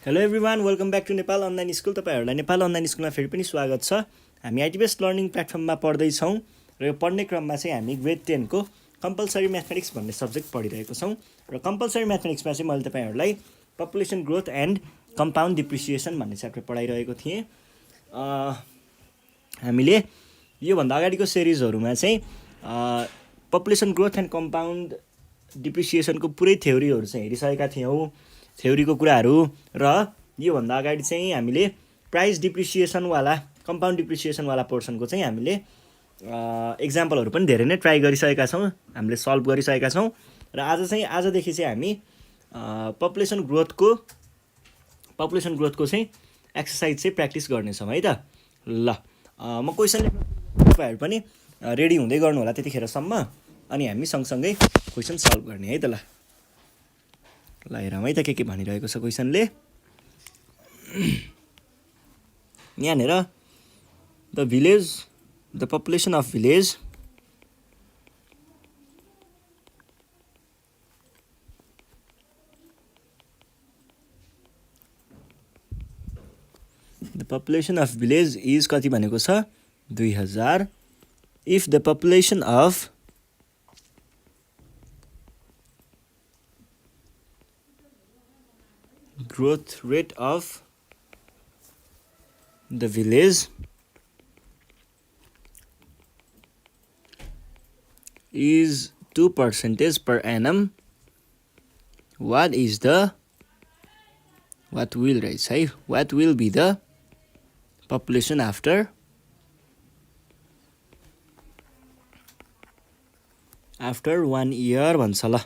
Hello everyone, welcome back to Nepal online school. तपाईँहरूलाई Nepal online स्कुलमा फेरि पनि स्वागत छ। हामी आइटी बेस्ड लर्निङ प्लेटफर्ममा पढ्दैछौँ र यो पढ्ने क्रममा चाहिँ हामी ग्रेड 10 को कम्पलसरी म्याथमेटिक्स भन्ने सब्जेक्ट पढिरहेको छौँ। र कम्पलसरी म्याथमेटिक्समा चाहिँ मैले तपाईँहरूलाई population growth and compound depreciation भन्ने च्याप्टर पढाइरहेको थिएँ। हामीले योभन्दा अगाडिको सिरिजहरूमा चाहिँ पपुलेसन ग्रोथ एन्ड कम्पाउन्ड डिप्रिसिएसनको पुरै थ्योरीहरू चाहिँ हेरिसकेका थियौँ, थ्योरीको कुराहरू। र योभन्दा अगाडि चाहिँ हामीले प्राइस डिप्रिसिएसनवाला कम्पाउन्ड डिप्रिसिएसनवाला पोर्सनको चाहिँ हामीले इक्जाम्पलहरू पनि धेरै नै ट्राई गरिसकेका छौँ, हामीले सल्भ गरिसकेका छौँ। र आजदेखि चाहिँ हामी पपुलेसन ग्रोथको चाहिँ एक्सर्साइज चाहिँ प्र्याक्टिस गर्नेछौँ है त। ल म क्वेसन तपाईँहरू पनि रेडी हुँदै गर्नु होला त्यतिखेरसम्म, अनि हामी सँगसँगै क्वेसन सल्भ गर्ने है त। ल हेरौँ है त के भनिरहेको छ क्वेसनले। यहाँनिर the population of village is कति भनेको छ 2000 if the population of growth rate of the village is 2% per annum, what will be the population after 1 year भन्छ। ल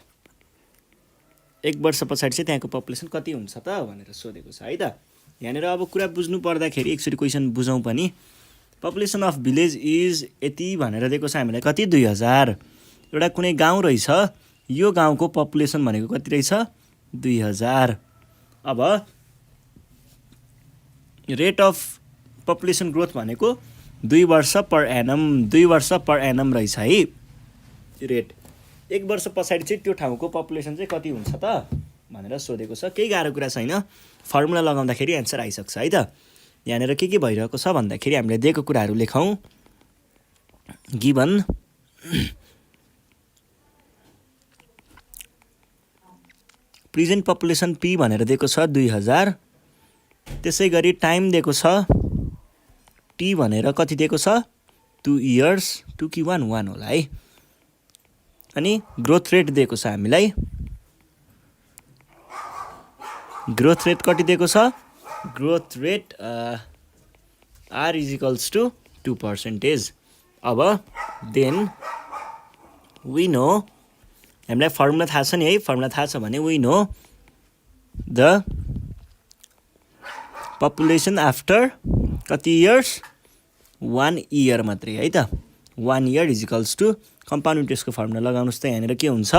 1 वर्ष पछाडि चाहिँ त्यहाँको पपुलेसन कति हुन्छ त भनेर सोधेको छ है त। यहाँनिर अब कुरा बुझ्नु पर्दाखेरि एकचोटि क्वेसन बुझौँ पनि। पपुलेसन अफ भिलेज इज यति भनेर दिएको छ हामीलाई, कति 2000। एउटा कुनै गाउँ रहेछ, यो गाउँको पपुलेसन भनेको कति रहेछ 2000। अब रेट अफ पपुलेसन ग्रोथ भनेको 2 वर्ष पर एनम रहेछ है रेट। 1 वर्ष पछाडि चाहिँ त्यो ठाउँको पपुलेसन चाहिँ कति हुन्छ त भनेर सोधेको छ। केही गाह्रो कुरा छैन, फर्मुला लगाउँदाखेरि एन्सर आइसक्छ है त। यहाँनिर के भइरहेको छ भन्दाखेरि हामीले दिएको कुराहरू लेखौँ। गिभन प्रेजेन्ट पपुलेसन पी भनेर दिएको छ 2000, त्यसै गरी टाइम दिएको छ टी भनेर कति दिएको छ 2 इयर्स, 2 कि 1 होला है। अनि ग्रोथ रेट दिएको छ हामीलाई, ग्रोथ रेट कति दिएको छ, growth rate R is equals to 2%। अब देन वी नो, हामीलाई फर्मुला थाहा छ नि है, फर्मुला थाहा छ भने we know the population after कति इयर्स 1 इयर मात्रै है त। 1 year is equals to compound इन्ट्रेस्टको फर्मुला लगाउनुहोस् त। यहाँनिर के हुन्छ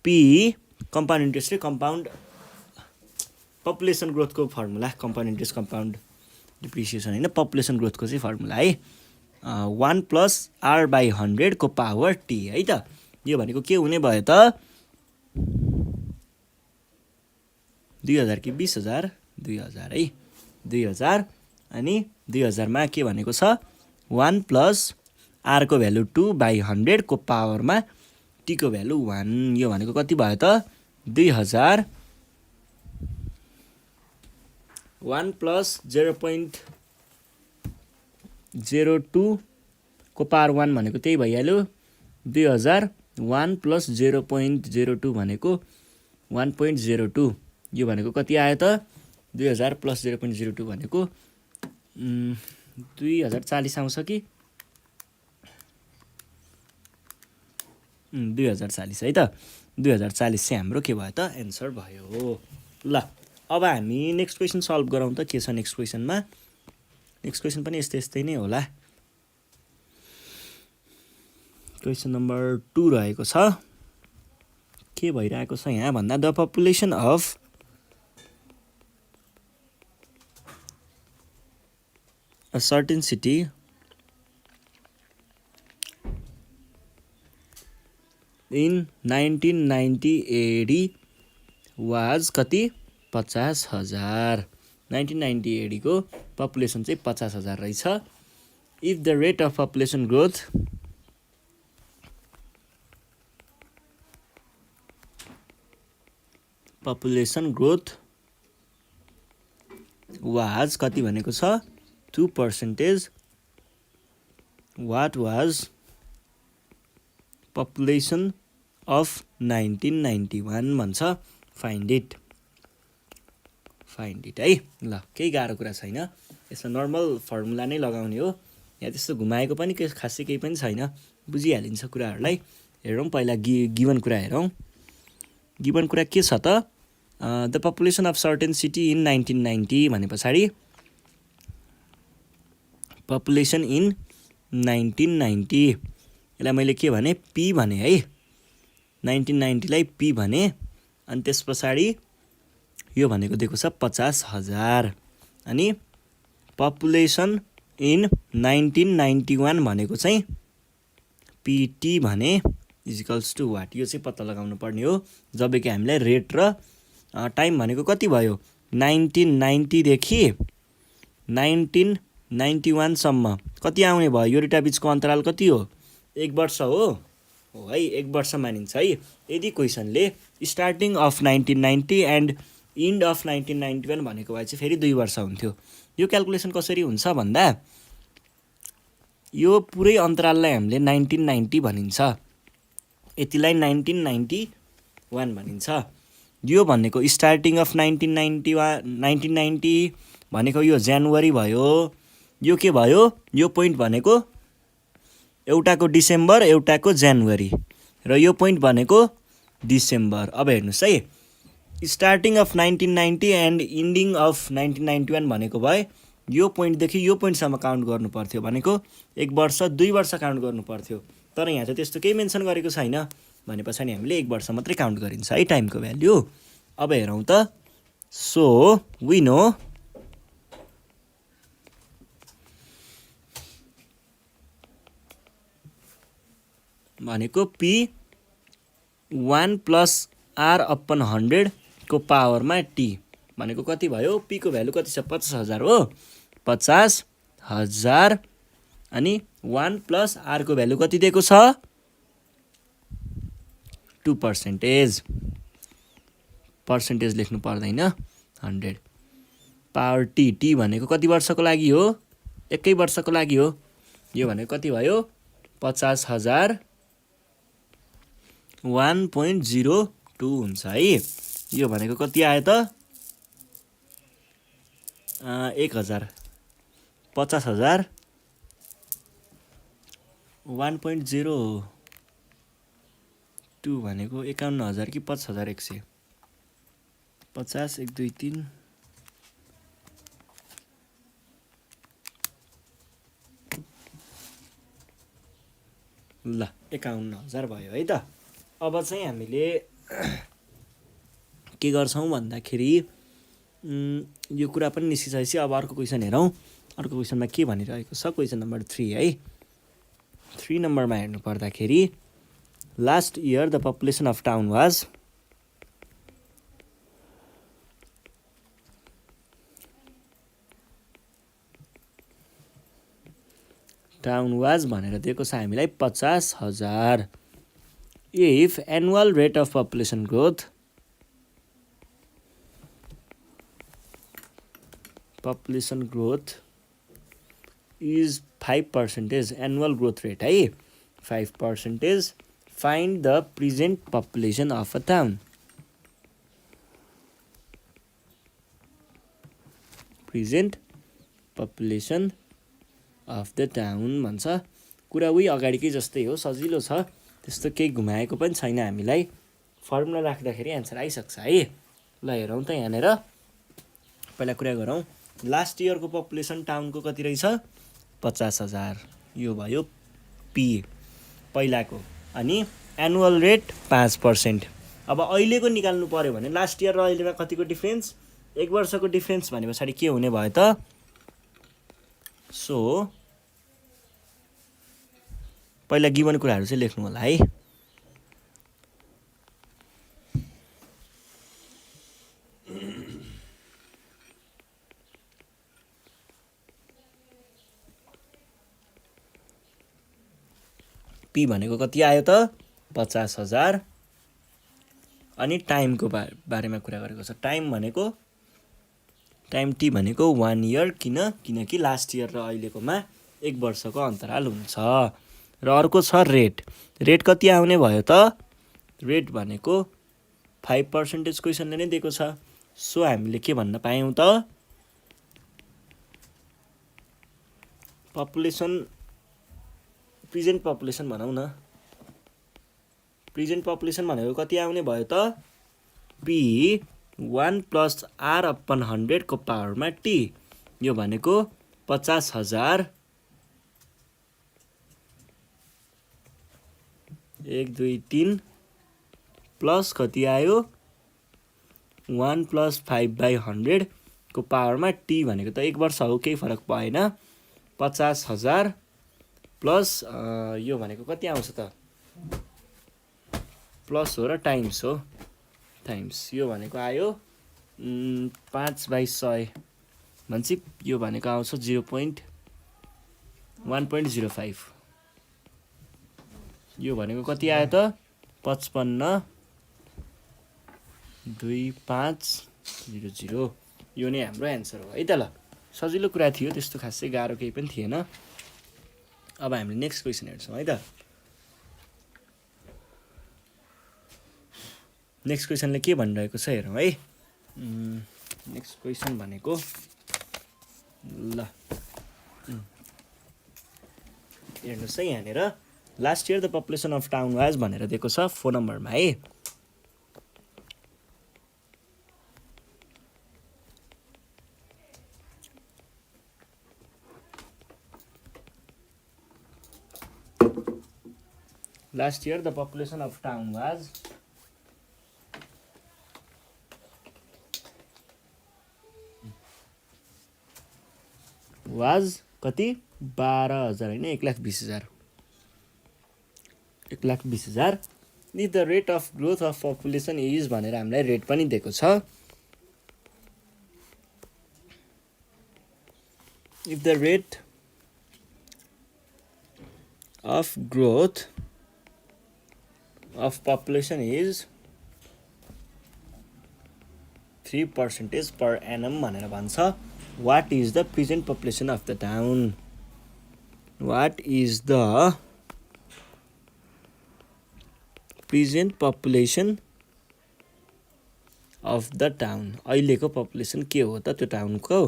पी कम्पाउन्ड इन्ट्रेस्ट र कम्पाउन्ड पपुलेसन ग्रोथको formula, compound interest compound depreciation होइन, पपुलेसन ग्रोथको चाहिँ फर्मुला है 1 + r/100 को पावर टी है त। यो भनेको के हुने भयो त 2000 कि 20000, 2000 है 2000। अनि 2000 मा के भनेको छ 1 + r को भ्यालु 2/100 को पावरमा टी को भ्यालु 1। यो भनेको कति भयो त 2000। 1 + 0.02 को पावर 1 भनेको त्यही भइहाल्यो 2000। 1 + 0.02 भनेको 1.02, यो भनेको कति आयो त 2000 + 0.02 भनेको 2040 आउँछ कि 2040 है त। 2040 चाहिँ हाम्रो के भयो त एन्सर भयो। ल अब हामी नेक्स्ट क्वेसन सल्भ गरौँ त। के छ नेक्स्ट क्वेसनमा, नेक्स्ट क्वेसन पनि यस्तै नै होला। क्वेसन नम्बर 2 रहेको छ। के भइरहेको छ यहाँ भन्दा the population of a certain city in 1990 AD was कति 50,000 1998 को पपुलेसन चाहिँ 50,000 रहेछ। If the rate of population growth was कति भनेको छ 2%, what was population of 1991 भन्छ। फाइन्ड इट है। ल केही गाह्रो कुरा छैन, यसमा नर्मल फर्मुला नै लगाउने हो, यहाँ त्यस्तो घुमाएको पनि खासै केही पनि छैन, बुझिहालिन्छ कुराहरूलाई। हेरौँ पहिला गिभन कुरा हेरौँ। गिभन कुरा के छ त, the population of certain city in 1990 भने पछाडि पपुलेसन इन 1990 यसलाई मैले के भने पी भने है, 1990 लाई पी भने, अनि त्यस पछाडि यो भनेको दिएको छ 50,000, अनि पपुलेसन इन 1991 भनेको चाहिँ पीटी भने इजिकल्स टु वाट, यो चाहिँ पत्ता लगाउनु पर्ने हो। जब कि हामीलाई रेट र टाइम भनेको कति भयो 1990 देखि 1991 सम्म कति आउने भयो, यो दुईटा बिचको अन्तराल कति हो 1 वर्ष हो है, 1 वर्ष मानिन्छ है। यदि क्वेसनले starting of 1990 and end of 1991 भनेको भए चाहिँ फेरि 2 वर्ष हुन्थ्यो। यो क्याल्कुलेसन कसरी हुन्छ भन्दा, यो पुरै अन्तराललाई हामीले 1990 भनिन्छ, यतिलाई 1991 भनिन्छ। यो भनेको स्टार्टिङ अफ 1990 भनेको यो जनवरी भयो, यो के भयो, यो पोइन्ट भनेको एउटाको डिसेम्बर एउटाको जनवरी, र यो पोइन्ट भनेको डिसेम्बर। अब हेर्नुहोस् है, starting of 1990 and ending of 1991 भनेको भए यो पोइन्टदेखि यो पोइन्टसम्म काउन्ट गर्नु पर्थ्यो, भनेको 1 वर्ष 2 वर्ष काउन्ट गर्नु पर्थ्यो। तर यहाँ त त्यस्तो केही मेन्सन गरेको छैन, भने पछाडि हामीले 1 वर्ष मात्रै काउन्ट गरिन्छ है टाइमको भ्याल्यु। अब हेरौँ त, सो वी नो भनेको पी 1 + r/100 को पावरमा टी भनेको कति भयो, पी को भ्यालु कति छ 50,000 हो, 50,000 अनि 1 + r को भ्यालु कति दिएको छ 2%, पर्सेन्टेज लेख्नु पर्दैन 100 पावर टी भनेको कति वर्षको लागि हो, 1 वर्षको लागि हो। यो भनेको कति भयो 50,000 1.02 हुन्छ है। यो भनेको कति आयो त 1000, 50,000 1.02 भनेको 51,000 कि 50,100, 50 1 2 3 ल 51,000 भयो है त। अब चाहिँ हामीले के गर्छौँ भन्दाखेरि यो कुरा पनि निस्किसकेपछि अब अर्को क्वेसन हेरौँ। अर्को क्वेसनमा के भनिरहेको छ, क्वेसन नम्बर 3 है। 3 नम्बरमा हेर्नु पर्दाखेरि last year the population of town was भनेर दिएको छ हामीलाई 50,000। If annual rate of population growth is 5%, annual growth rate है 5%, find the present population of a town. Present population of the town भन्छ। कुरा उही अगाडिकै जस्तै हो, सजिलो छ, त्यस्तो केही घुमाएको पनि छैन हामीलाई। फर्मुला राख्दाखेरि एन्सर आइसक्छ है। ल हेरौँ त यहाँनिर, पहिला कुरा गरौँ। लास्ट इयरको पपुलेसन टाउनको कति रहेछ 50,000, यो भयो पी पहिलाको, अनि एनुअल रेट 5%। अब अहिलेको निकाल्नु पर्यो भने लास्ट इयर र अहिलेमा कतिको डिफ्रेन्स 1 वर्षको डिफ्रेन्स भने पछाडि के हुने भयो त, सो पहिला गिभन कुराहरू चाहिँ लेख्नु होला है। पी भनेको कति आयो त 50,000 अनि टाइमको बारेमा कुरा गरेको छ। टाइम टी भनेको 1 इयर किनकि लास्ट इयर र अहिलेकोमा 1 वर्षको अन्तराल हुन्छ। र अर्को छ रेट कति आउने भयो त रेट भनेको 5% क्वेसनले नै दिएको छ। सो हामीले के भन्न पायौँ त पपुलेसन प्रेजेन्ट पपुलेसन भनौँ न प्रेजेन्ट पपुलेसन भनेको कति आउने भयो त पी 1 + r/100 को पावरमा टी। यो भनेको 50,000 1 2 3 प्लस कति आयो 1 + 5/100 को पावरमा टी भनेको त 1 वर्ष हो, केही फरक परेन। 50,000 प्लस यो भनेको कति आउँछ त प्लस हो र टाइम्स हो यो भनेको आयो 5/100 भन्छ। यो भनेको आउँछ 1.05। यो भनेको कति आयो त 55.2500। यो नै हाम्रो एन्सर हो है त। ल सजिलो कुरा थियो, त्यस्तो खासै गाह्रो केही पनि थिएन। अब हामीले नेक्स्ट क्वेसन हेर्छौँ है त। नेक्स्ट क्वेसनले के भनिरहेको छ हेरौँ है। नेक्स्ट क्वेसन भनेको ल हेर्नुहोस् है, यहाँनिर last year the population of town was भनेर दिएको छ 4 नम्बरमा है। Last year, the population of town was कति 12,000 होइन 1,20,000। 1,20,000। If the rate of growth of population is भनेर हामीलाई रेट पनि दिएको छ। If the rate of growth of population is 3% per annum भनेर भन्छ। What is the present population of the town? What is the present population of the town? अहिलेको population के हो त त्यो टाउनको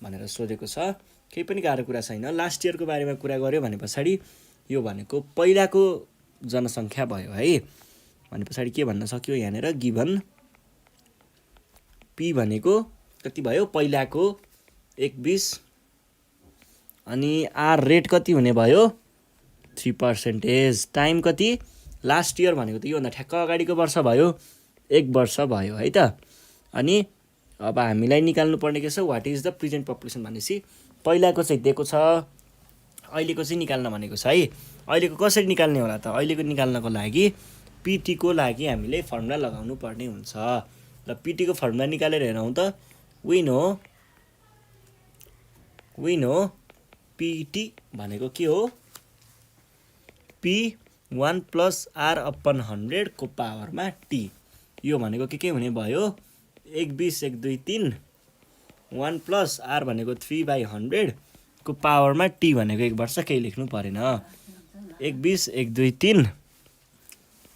भनेर सोधेको छ। केही पनि गाह्रो कुरा छैन। लास्ट इयरको बारेमा कुरा गर्यो भने पछाडि यो भनेको पहिलाको जनसङ्ख्या भयो है। भने पछाडि के भन्न सक्यो यहाँनिर गिभन पी भनेको कति भयो पहिलाको 120 अनि आर रेट कति हुने भयो 3%। टाइम कति लास्ट इयर भनेको त योभन्दा ठ्याक्क अगाडिको वर्ष भयो 1 वर्ष भयो है त। अनि अब हामीलाई निकाल्नु पर्ने के छ what is the present population भनेपछि पहिलाको चाहिँ दिएको छ, अहिलेको चाहिँ निकाल्न भनेको छ है। अहिलेको कसरी निकाल्ने होला त अहिलेको निकाल्नको लागि पीटी को लागि हामीले फर्मुला लगाउनु पर्ने हुन्छ। र पीटी को फर्मुला निकालेर हेरौँ त वी नो पीटी भनेको के हो पी 1 + r/100 को पावरमा टी। यो भनेको के हुने भयो 120 1 2 3 1 + r भनेको 3/100 को पावरमा टी भनेको 1 वर्ष केही लेख्नु परेन। 120 1 2 3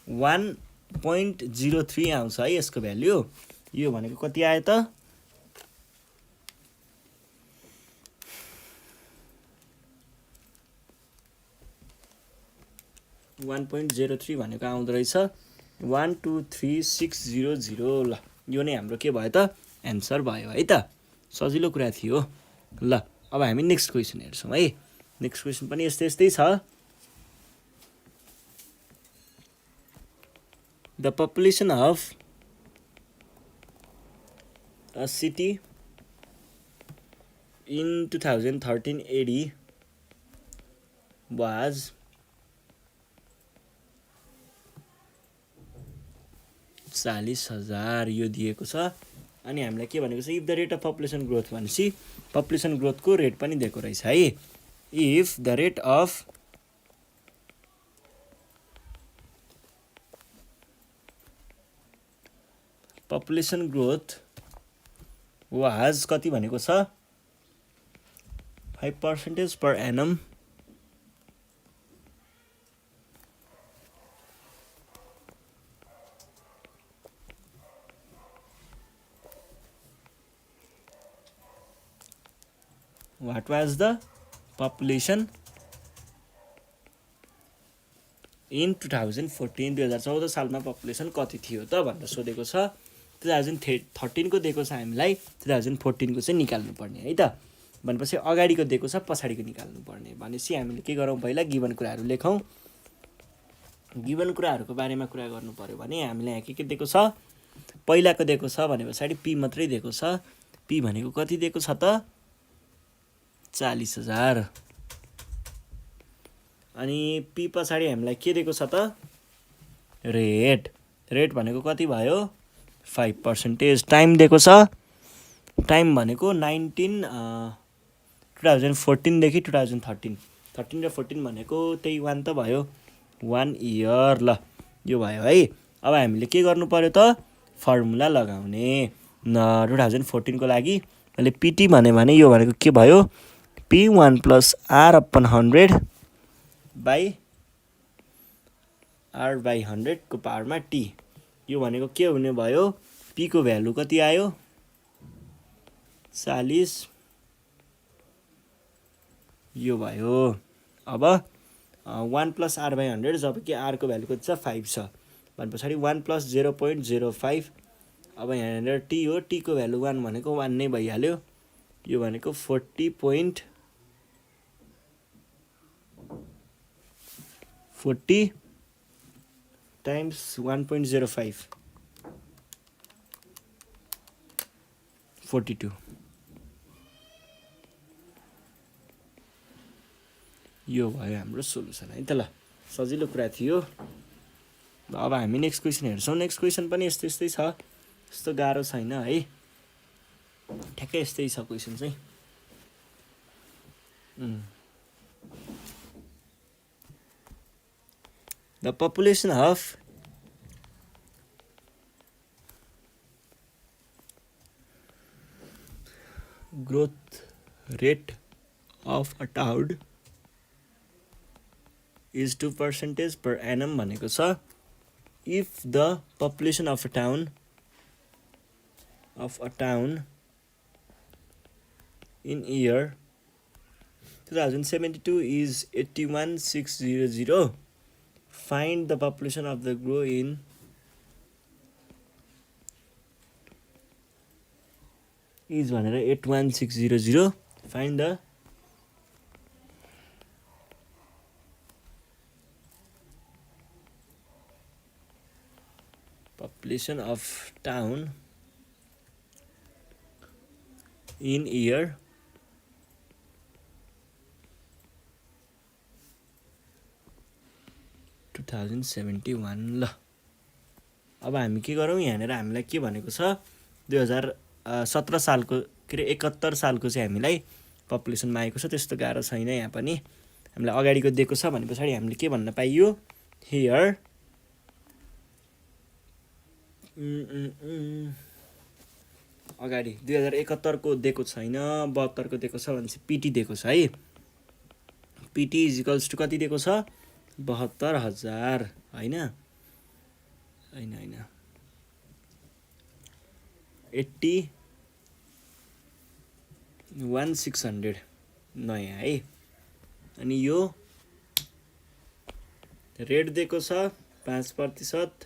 1.03 आउँछ है यसको भ्याल्यु। यो भनेको कति आयो त 1.03 भनेको आउँदो रहेछ 123,600। ल यो नै हाम्रो के भयो त एन्सर भयो है त। सजिलो कुरा थियो। ल अब हामी नेक्स्ट क्वेसन हेर्छौँ है। नेक्स्ट क्वेसन पनि यस्तै छ। The population of a city in 2013-AD was 40,000 यो दिएको छ। अनि हामीलाई के भनेको छ if the rate of population growth भनेपछि पपुलेसन ग्रोथको रेट पनि दिएको रहेछ है। If the rate of population growth was कति भनेको छ 5% per annum what was the population in 2014 2014 सालमा पपुलेसन कति थियो त भनेर सोधेको छ 2013 को दिएको छ हामीलाई 2014 को चाहिँ निकाल्नु पर्ने है त भनेपछि अगाडिको दिएको छ पछाडिको निकाल्नु पर्ने भनेपछि हामीले के गरौँ पहिला गिभन कुराहरू लेखौँ गिभन कुराहरूको बारेमा कुरा गर्नु पर्यो भने हामीले यहाँ के दिएको छ पहिलाको दिएको छ भने पछाडि पी मात्रै दिएको छ पी भनेको कति दिएको छ त 40,000 अनि पी पछाडि हामीलाई के दिएको छ त रेट भनेको कति भयो 5% टाइम दिएको छ टाइम भनेको 2014 देखि 2013 13 र 14 भनेको त्यही 1 त भयो 1 इयर ल यो भयो है अब हामीले के गर्नु पर्यो त फर्मुला लगाउने 2014 को लागि मैले पीटी भने यो भनेको के भयो P1 plus R upon 100 by R by 100 को पावरमा T यो भनेको के हुने भयो P को भ्यालु कति आयो 40 यो भयो अब 1 plus R by 100 जब कि R को भ्यालु कति छ 5 छ भने पछाडि 1 plus 0.05 अब यहाँ T हो T को भ्यालु 1 भनेको 1 नै भइहाल्यो यो भनेको 40 times 1.05 42 यो भयो हाम्रो सोलुसन है त ल सजिलो कुरा थियो अब हामी नेक्स्ट क्वेसन हेर्छौँ नेक्स्ट क्वेसन पनि यस्तै छ यस्तो गाह्रो छैन है ठ्याक्कै यस्तै छ क्वेसन चाहिँ The population of growth rate of a town is 2% per annum भनेको छ if the population of a town in year 2072 is 81,600 find the population of the grow in is भनेर 81600 find the population of town in year 2071 ल अब हामी के गरौँ यहाँनिर हामीलाई के भनेको छ 2017 सालको के अरे 71 सालको चाहिँ हामीलाई पपुलेसनमा आएको छ त्यस्तो गाह्रो छैन यहाँ पनि हामीलाई अगाडिको दिएको छ भने पछाडि हामीले के भन्न पाइयो हियर अगाडि 2071 को दिएको छैन 72 को दिएको छ भनेपछि पीटी दिएको छ है पीटी इज इक्वल्स टु कति दिएको छ 72,000 हैन 81,600 नयाँ है अनि यो रेट दिएको छ 5%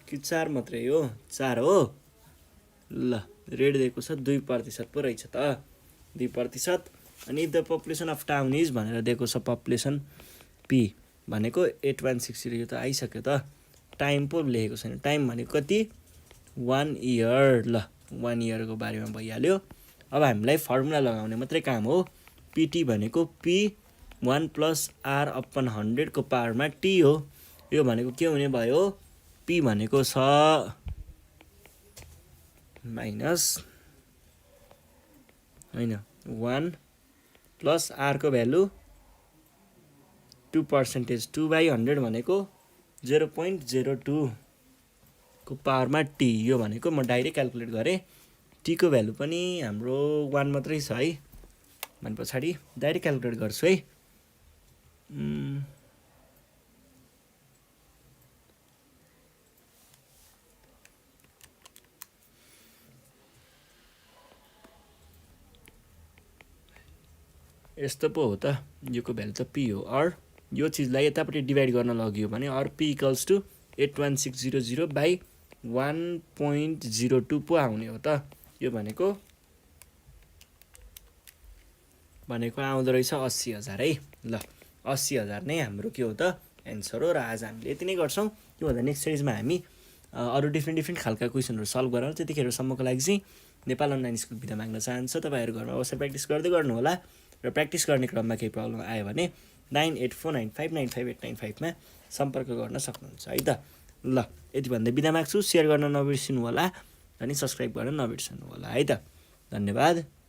कि 4 मात्रै हो 4 हो ल रेट दिएको छ 2% पो रहेछ त 2% अनि the population of town is भनेर दिएको छ पपुलेसन पी भनेको 8160 यो त आइसक्यो त टाइम पो लेखेको छैन टाइम भनेको कति 1 इयर ल 1 इयरको बारेमा भइहाल्यो अब हामीलाई फर्मुला लगाउने मात्रै काम हो पीटी भनेको P1 plus R upon 100 को पावरमा T हो यो भनेको के हुने भयो P भनेको छ माइनस हैन 1 प्लस R को भ्यालु 2% 2/100 भनेको 0.02 को पावरमा टी, यो भनेको म डाइरेक्ट क्यालकुलेट गरेँ। टीको भ्यालु पनि हाम्रो 1 मात्रै छ है, भने पछाडि डाइरेक्ट क्यालकुलेट गर्छु है। यस्तो पो हो त, योको भ्यालु त पी हो। अर यो चिजलाई यतापट्टि डिभाइड गर्न लगियो भने अर पी इक्वल्स टु 81600 बाई 1.02 पो आउने हो त। यो भनेको आउँदो रहेछ 80,000 है। ल 80,000 नै हाम्रो के हो त एन्सर हो। र आज हामीले यति नै गर्छौँ। त्योभन्दा नेक्स्ट सिरिजमा हामी अरू डिफ्रेन्ट खालका क्वेसनहरू सल्भ गरौँ। त्यतिखेरसम्मको लागि चाहिँ नेपाल अनलाइन स्कुल बिदा माग्न चाहन्छ। तपाईँहरू घरमा अवश्य प्र्याक्टिस गर्दै गर्नु होला। र प्र्याक्टिस गर्ने क्रममा केही प्रब्लम आयो भने 9849595895 मा सम्पर्क गर्न सक्नुहुन्छ है त। ल यति भन्दै बिदा माग्छु। सेयर गर्न नबिर्सिनु होला अनि सब्सक्राइब गर्न नबिर्सनु होला है त। धन्यवाद।